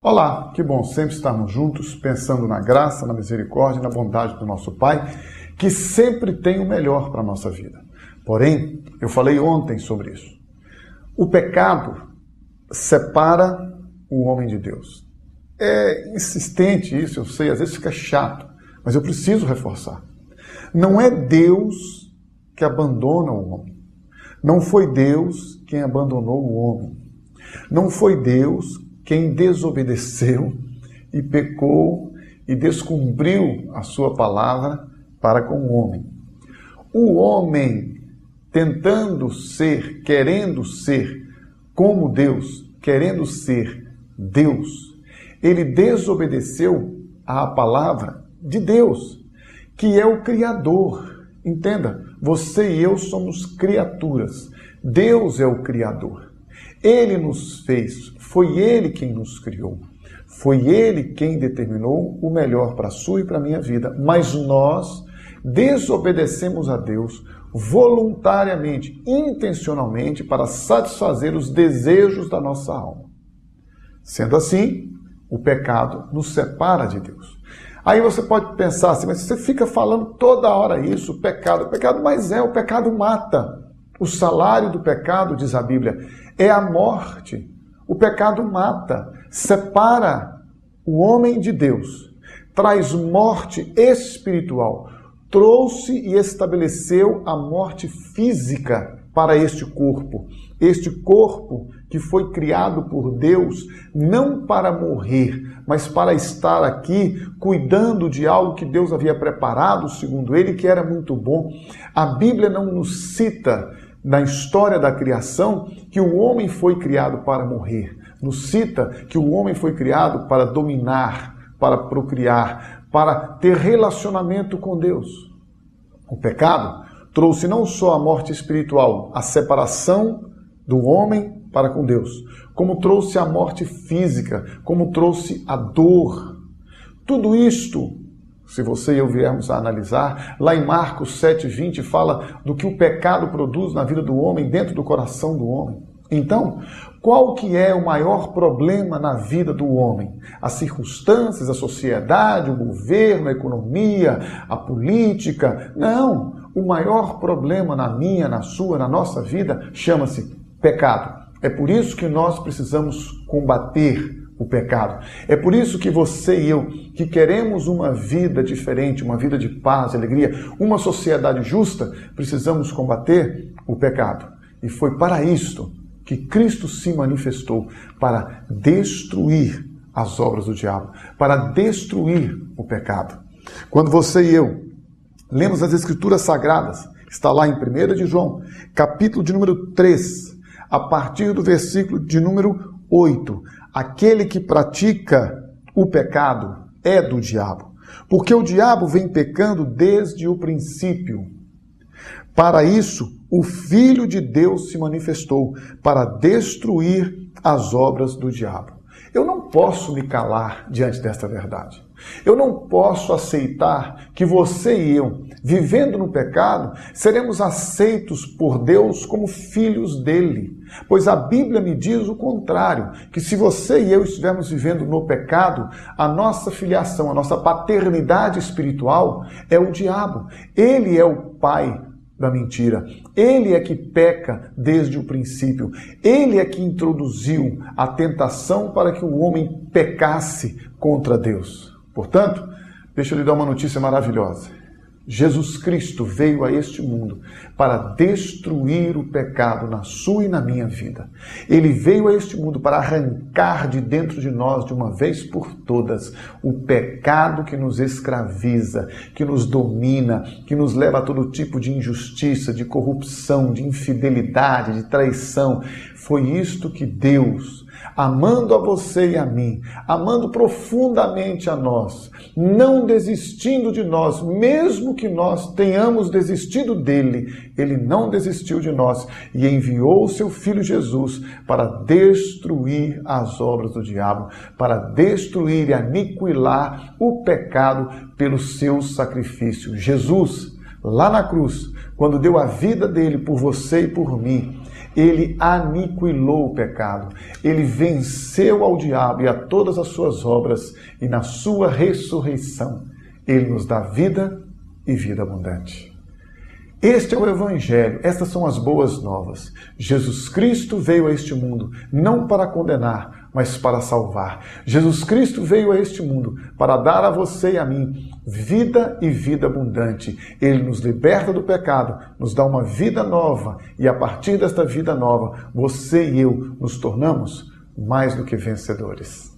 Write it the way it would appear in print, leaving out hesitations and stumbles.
Olá, que bom sempre estarmos juntos, pensando na graça, na misericórdia e na bondade do nosso Pai, que sempre tem o melhor para a nossa vida. Porém, eu falei ontem sobre isso. O pecado separa o homem de Deus. É insistente isso, eu sei, às vezes fica chato, mas eu preciso reforçar. Não é Deus que abandona o homem. Não foi Deus quem abandonou o homem. Não foi Deus quem desobedeceu e pecou e descumpriu a sua palavra para com o homem. O homem, tentando ser, querendo ser como Deus, querendo ser Deus, ele desobedeceu à palavra de Deus, que é o Criador. Entenda, você e eu somos criaturas. Deus é o Criador. Ele nos fez, foi Ele quem nos criou. Foi Ele quem determinou o melhor para a sua e para a minha vida. Mas nós desobedecemos a Deus voluntariamente, intencionalmente, para satisfazer os desejos da nossa alma. Sendo assim, o pecado nos separa de Deus. Aí você pode pensar assim, mas você fica falando toda hora isso, o pecado, mas o pecado mata. O salário do pecado, diz a Bíblia, é a morte. O pecado mata, separa o homem de Deus, traz morte espiritual, trouxe e estabeleceu a morte física para este corpo que foi criado por Deus não para morrer, mas para estar aqui cuidando de algo que Deus havia preparado, segundo ele, que era muito bom. A Bíblia não nos cita na história da criação que o homem foi criado para morrer. Nos cita que o homem foi criado para dominar, para procriar, para ter relacionamento com Deus. O pecado trouxe não só a morte espiritual, a separação do homem para com Deus, como trouxe a morte física, como trouxe a dor. Tudo isto, se você e eu viermos a analisar, lá em Marcos 7,20 fala do que o pecado produz na vida do homem, dentro do coração do homem. Então, qual que é o maior problema na vida do homem? As circunstâncias, a sociedade, o governo, a economia, a política? Não, o maior problema na minha, na sua, na nossa vida chama-se pecado. É por isso que nós precisamos combater o pecado. É por isso que você e eu, que queremos uma vida diferente, uma vida de paz e alegria, uma sociedade justa, precisamos combater o pecado. E foi para isto que Cristo se manifestou, para destruir as obras do diabo, para destruir o pecado. Quando você e eu lemos as Escrituras Sagradas, está lá em 1 de João, capítulo de número 3, a partir do versículo de número 8, aquele que pratica o pecado é do diabo, porque o diabo vem pecando desde o princípio. Para isso, o Filho de Deus se manifestou, para destruir as obras do diabo. Eu não posso me calar diante desta verdade. Eu não posso aceitar que você e eu, vivendo no pecado, seremos aceitos por Deus como filhos dele. Pois a Bíblia me diz o contrário, que se você e eu estivermos vivendo no pecado, a nossa filiação, a nossa paternidade espiritual é o diabo. Ele é o pai da mentira. Ele é que peca desde o princípio. Ele é que introduziu a tentação para que o homem pecasse contra Deus. Portanto, deixa eu lhe dar uma notícia maravilhosa. Jesus Cristo veio a este mundo para destruir o pecado na sua e na minha vida. Ele veio a este mundo para arrancar de dentro de nós, de uma vez por todas, o pecado que nos escraviza, que nos domina, que nos leva a todo tipo de injustiça, de corrupção, de infidelidade, de traição. Foi isto que Deus, amando a você e a mim, amando profundamente a nós, não desistindo de nós, mesmo que nós tenhamos desistido dele, ele não desistiu de nós e enviou o seu Filho Jesus para destruir as obras do diabo, para destruir e aniquilar o pecado pelo seu sacrifício. Jesus, lá na cruz, quando deu a vida dele por você e por mim, Ele aniquilou o pecado. Ele venceu ao diabo e a todas as suas obras. E na sua ressurreição, Ele nos dá vida e vida abundante. Este é o Evangelho, estas são as boas novas. Jesus Cristo veio a este mundo não para condenar, mas para salvar. Jesus Cristo veio a este mundo para dar a você e a mim vida e vida abundante. Ele nos liberta do pecado, nos dá uma vida nova e a partir desta vida nova, você e eu nos tornamos mais do que vencedores.